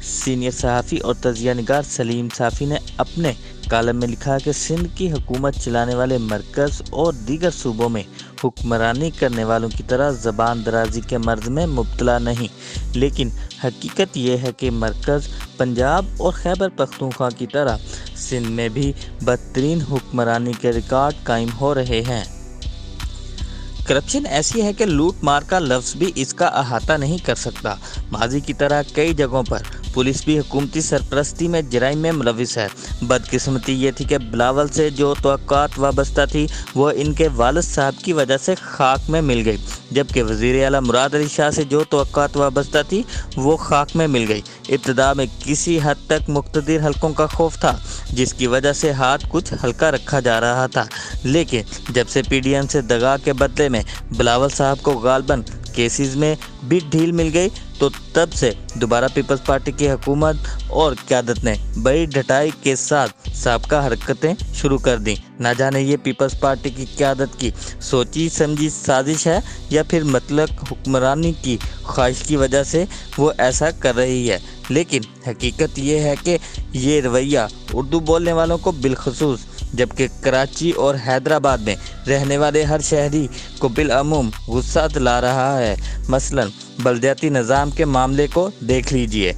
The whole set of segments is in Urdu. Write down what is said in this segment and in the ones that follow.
سینئر صحافی اور تجزیہ نگار سلیم صافی نے اپنے کالم میں لکھا کہ سندھ کی حکومت چلانے والے مرکز اور دیگر صوبوں میں حکمرانی کرنے والوں کی طرح زبان درازی کے مرض میں مبتلا نہیں، لیکن حقیقت یہ ہے کہ مرکز پنجاب اور خیبر پختونخوا کی طرح سندھ میں بھی بدترین حکمرانی کے ریکارڈ قائم ہو رہے ہیں۔ کرپشن ایسی ہے کہ لوٹ مار کا لفظ بھی اس کا احاطہ نہیں کر سکتا۔ ماضی کی طرح کئی جگہوں پر پولیس بھی حکومتی سرپرستی میں جرائم میں ملوث ہے۔ بدقسمتی یہ تھی کہ بلاول سے جو توقعات وابستہ تھی وہ ان کے والد صاحب کی وجہ سے خاک میں مل گئی، جبکہ وزیر اعلیٰ مراد علی شاہ سے جو توقعات وابستہ تھی وہ خاک میں مل گئی۔ ابتدا میں کسی حد تک مقتدر حلقوں کا خوف تھا، جس کی وجہ سے ہاتھ کچھ ہلکا رکھا جا رہا تھا، لیکن جب سے پی ڈی ایم سے دغا کے بدلے میں بلاول صاحب کو غالباً کیسز میں بھی ڈھیل مل گئی تو تب سے دوبارہ پیپلز پارٹی کی حکومت اور قیادت نے بڑی ڈٹائی کے ساتھ سابقہ حرکتیں شروع کر دیں۔ نہ جانے یہ پیپلز پارٹی کی قیادت کی سوچی سمجھی سازش ہے یا پھر مطلق حکمرانی کی خواہش کی وجہ سے وہ ایسا کر رہی ہے، لیکن حقیقت یہ ہے کہ یہ رویہ اردو بولنے والوں کو بالخصوص، جبکہ کراچی اور حیدرآباد میں رہنے والے ہر شہری کو بالعموم غصہ دلا رہا ہے۔ مثلاً بلدیاتی نظام کے معاملے کو دیکھ لیجئے۔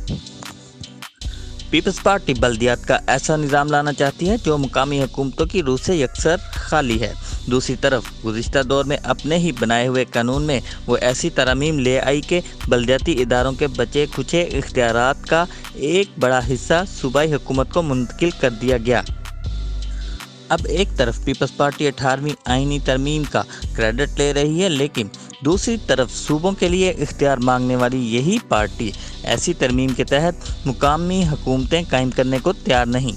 پیپلز پارٹی بلدیات کا ایسا نظام لانا چاہتی ہے جو مقامی حکومتوں کی روح سے یکسر خالی ہے۔ دوسری طرف گزشتہ دور میں اپنے ہی بنائے ہوئے قانون میں وہ ایسی ترامیم لے آئی کہ بلدیاتی اداروں کے بچے کھچے اختیارات کا ایک بڑا حصہ صوبائی حکومت کو منتقل کر دیا گیا۔ اب ایک طرف پیپلز پارٹی 18ویں آئینی ترمیم کا کریڈٹ لے رہی ہے، لیکن دوسری طرف صوبوں کے لیے اختیار مانگنے والی یہی پارٹی ایسی ترمیم کے تحت مقامی حکومتیں قائم کرنے کو تیار نہیں۔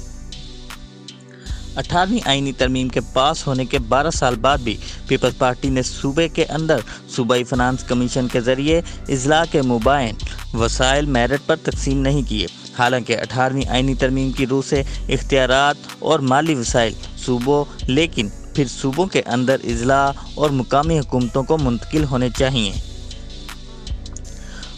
18ویں آئینی ترمیم کے پاس ہونے کے 12 سال بعد بھی پیپلز پارٹی نے صوبے کے اندر صوبائی فنانس کمیشن کے ذریعے اضلاع کے مبین وسائل میرٹ پر تقسیم نہیں کیے، حالانکہ 18ویں آئینی ترمیم کی روح سے اختیارات اور مالی وسائل صوبوں، لیکن پھر صوبوں کے اندر اضلاع اور مقامی حکومتوں کو منتقل ہونے چاہیے۔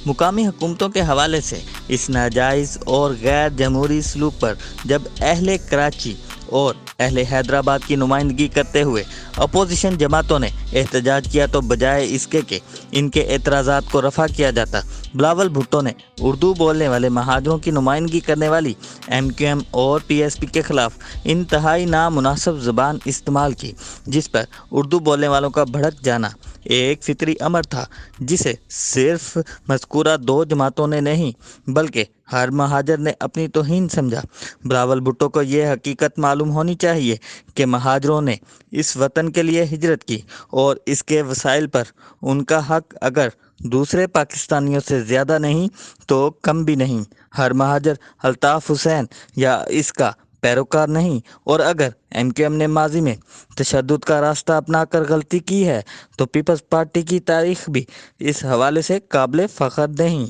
مقامی حکومتوں کے حوالے سے اس ناجائز اور غیر جمہوری سلوک پر جب اہل کراچی اور اہل حیدرآباد کی نمائندگی کرتے ہوئے اپوزیشن جماعتوں نے احتجاج کیا تو بجائے اس کے کہ ان کے اعتراضات کو رفع کیا جاتا، بلاول بھٹو نے اردو بولنے والے مہاجروں کی نمائندگی کرنے والی ایم کیو ایم اور پی ایس پی کے خلاف انتہائی نامناسب زبان استعمال کی، جس پر اردو بولنے والوں کا بھڑک جانا ایک فطری امر تھا، جسے صرف مذکورہ دو جماعتوں نے نہیں بلکہ ہر مہاجر نے اپنی توہین سمجھا۔ بلاول بھٹو کو یہ حقیقت معلوم ہونی چاہیے کہ مہاجروں نے اس وطن کے لیے ہجرت کی اور اس کے وسائل پر ان کا حق اگر دوسرے پاکستانیوں سے زیادہ نہیں تو کم بھی نہیں۔ ہر مہاجر الطاف حسین یا اس کا پیروکار نہیں، اور اگر ایم کیو ایم نے ماضی میں تشدد کا راستہ اپنا کر غلطی کی ہے تو پیپلز پارٹی کی تاریخ بھی اس حوالے سے قابل فخر نہیں۔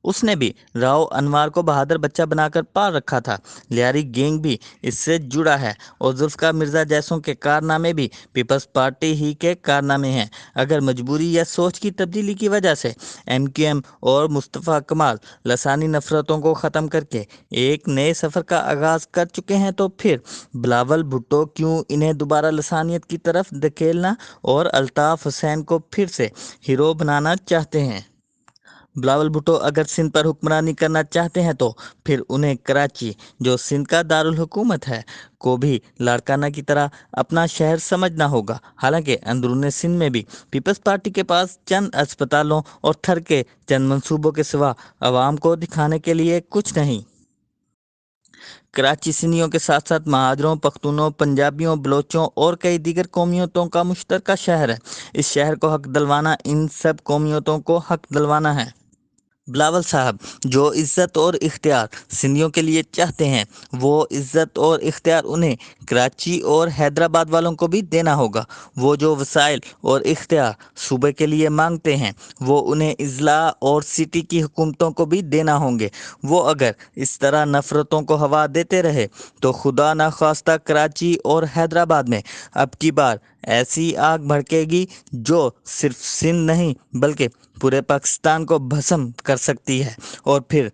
اس نے بھی راؤ انوار کو بہادر بچہ بنا کر پال رکھا تھا، لیاری گینگ بھی اس سے جڑا ہے، اور ذوالفقار مرزا جیسوں کے کارنامے بھی پیپلز پارٹی ہی کے کارنامے ہیں۔ اگر مجبوری یا سوچ کی تبدیلی کی وجہ سے ایم کیو ایم اور مصطفیٰ کمال لسانی نفرتوں کو ختم کر کے ایک نئے سفر کا آغاز کر چکے ہیں تو پھر بلاول بھٹو کیوں انہیں دوبارہ لسانیت کی طرف دھکیلنا اور الطاف حسین کو پھر سے ہیرو بنانا چاہتے ہیں؟ بلاول بھٹو اگر سندھ پر حکمرانی کرنا چاہتے ہیں تو پھر انہیں کراچی، جو سندھ کا دارالحکومت ہے، کو بھی لاڑکانہ کی طرح اپنا شہر سمجھنا ہوگا۔ حالانکہ اندرون سندھ میں بھی پیپلز پارٹی کے پاس چند اسپتالوں اور تھر کے چند منصوبوں کے سوا عوام کو دکھانے کے لیے کچھ نہیں۔ کراچی سندھیوں کے ساتھ ساتھ مہاجروں، پختونوں، پنجابیوں، بلوچوں اور کئی دیگر قومیتوں کا مشترکہ شہر ہے۔ اس شہر کو حق دلوانا ان سب قومیتوں کو حق دلوانا ہے۔ بلاول صاحب جو عزت اور اختیار سندھیوں کے لیے چاہتے ہیں، وہ عزت اور اختیار انہیں کراچی اور حیدرآباد والوں کو بھی دینا ہوگا۔ وہ جو وسائل اور اختیار صوبے کے لیے مانگتے ہیں، وہ انہیں اضلاع اور سٹی کی حکومتوں کو بھی دینا ہوں گے۔ وہ اگر اس طرح نفرتوں کو ہوا دیتے رہے تو خدا نخواستہ کراچی اور حیدرآباد میں اب کی بار ایسی آگ بھڑکے گی جو صرف سندھ نہیں بلکہ پورے پاکستان کو بھسم کر سکتی ہے، اور پھر